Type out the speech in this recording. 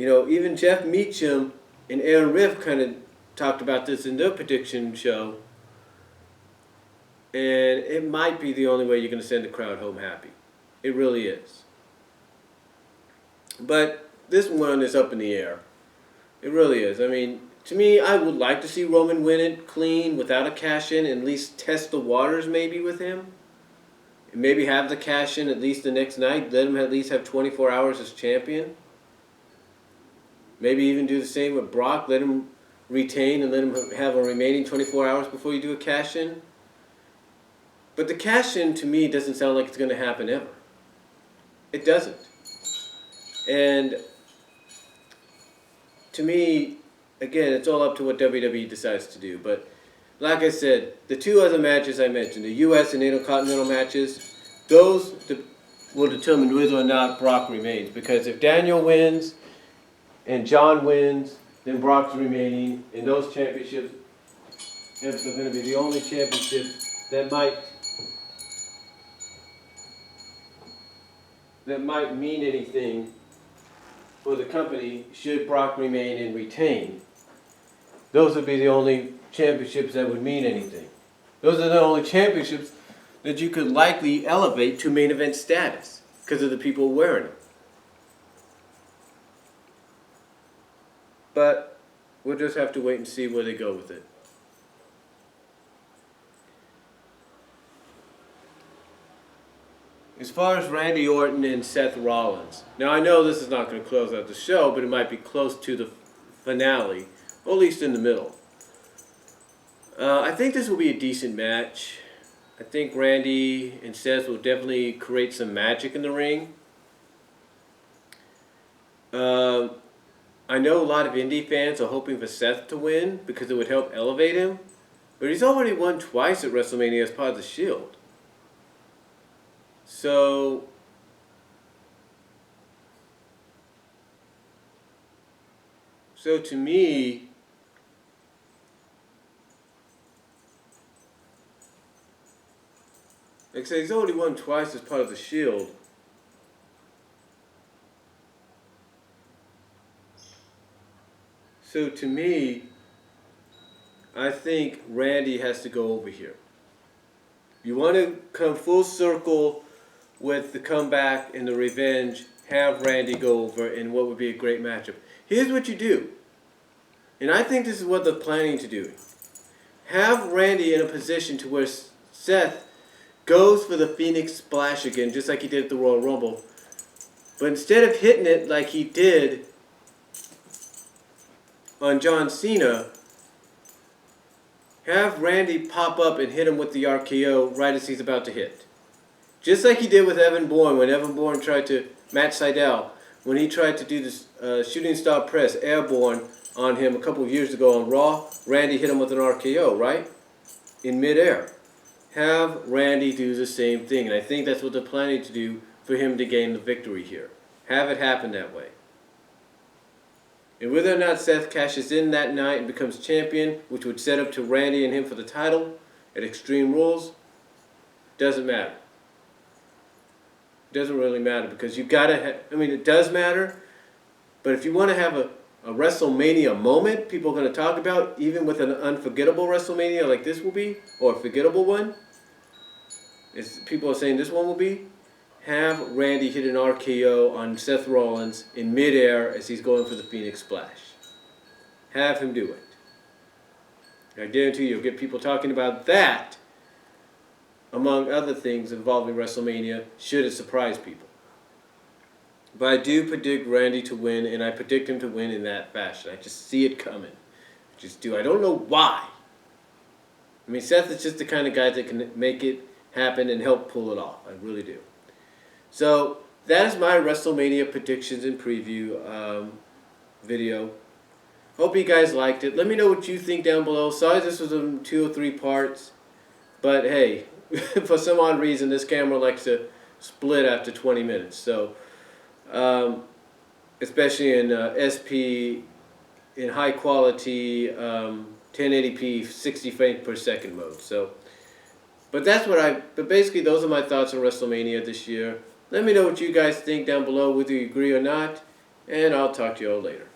even Jeff Meacham and Aaron Riff kind of talked about this in their prediction show. And it might be the only way you're going to send the crowd home happy. It really is. But this one is up in the air. It really is. I mean, to me, I would like to see Roman win it clean without a cash-in and at least test the waters maybe with him. And maybe have the cash-in at least the next night. Let him at least have 24 hours as champion. Maybe even do the same with Brock. Let him retain and let him have a remaining 24 hours before you do a cash-in. But the cash-in to me doesn't sound like it's going to happen ever. It doesn't. And to me, again, it's all up to what WWE decides to do. But like I said, the two other matches I mentioned, the U.S. and Intercontinental matches, those will determine whether or not Brock remains. Because if Daniel wins and John wins, then Brock's remaining. And those championships are going to be the only championships that might mean anything for the company should Brock remain and retain. Those would be the only championships that would mean anything. Those are the only championships that you could likely elevate to main event status because of the people wearing them. But we'll just have to wait and see where they go with it. As far as Randy Orton and Seth Rollins, now I know this is not going to close out the show, but it might be close to the finale, or at least in the middle. I think this will be a decent match. I think Randy and Seth will definitely create some magic in the ring. I know a lot of indie fans are hoping for Seth to win because it would help elevate him, but he's already won twice at WrestleMania as part of the Shield. So to me, like I said, he's already won twice as part of the Shield. So to me, I think Randy has to go over here. You want to come full circle with the comeback and the revenge, have Randy go over in what would be a great matchup. Here's what you do. And I think this is what they're planning to do. Have Randy in a position to where Seth goes for the Phoenix Splash again, just like he did at the Royal Rumble. But instead of hitting it like he did on John Cena, have Randy pop up and hit him with the RKO right as he's about to hit. Just like he did with Evan Bourne when Evan Bourne tried to, Matt Sydal, when he tried to do this shooting star press airborne on him a couple of years ago on Raw, Randy hit him with an RKO, right? In midair. Have Randy do the same thing. And I think that's what they're planning to do for him to gain the victory here. Have it happen that way. And whether or not Seth cashes in that night and becomes champion, which would set up to Randy and him for the title at Extreme Rules, doesn't matter. It doesn't really matter because you gotta it does matter, but if you want to have a WrestleMania moment people are going to talk about, even with an unforgettable WrestleMania like this will be, or a forgettable one, as people are saying this one will be, have Randy hit an RKO on Seth Rollins in midair as he's going for the Phoenix Splash. Have him do it. I guarantee you'll get people talking about that, among other things involving WrestleMania, should it surprise people. But I do predict Randy to win, and I predict him to win in that fashion. I just see it coming. I just do. I don't know why. I mean, Seth is just the kind of guy that can make it happen and help pull it off. I really do. So that is my WrestleMania predictions and preview video. Hope you guys liked it. Let me know what you think down below. Sorry this was in 2 or 3 parts. But hey, for some odd reason, this camera likes to split after 20 minutes. So, especially in SP, in high quality 1080p 60 frames per second mode. So, but basically those are my thoughts on WrestleMania this year. Let me know what you guys think down below, whether you agree or not. And I'll talk to you all later.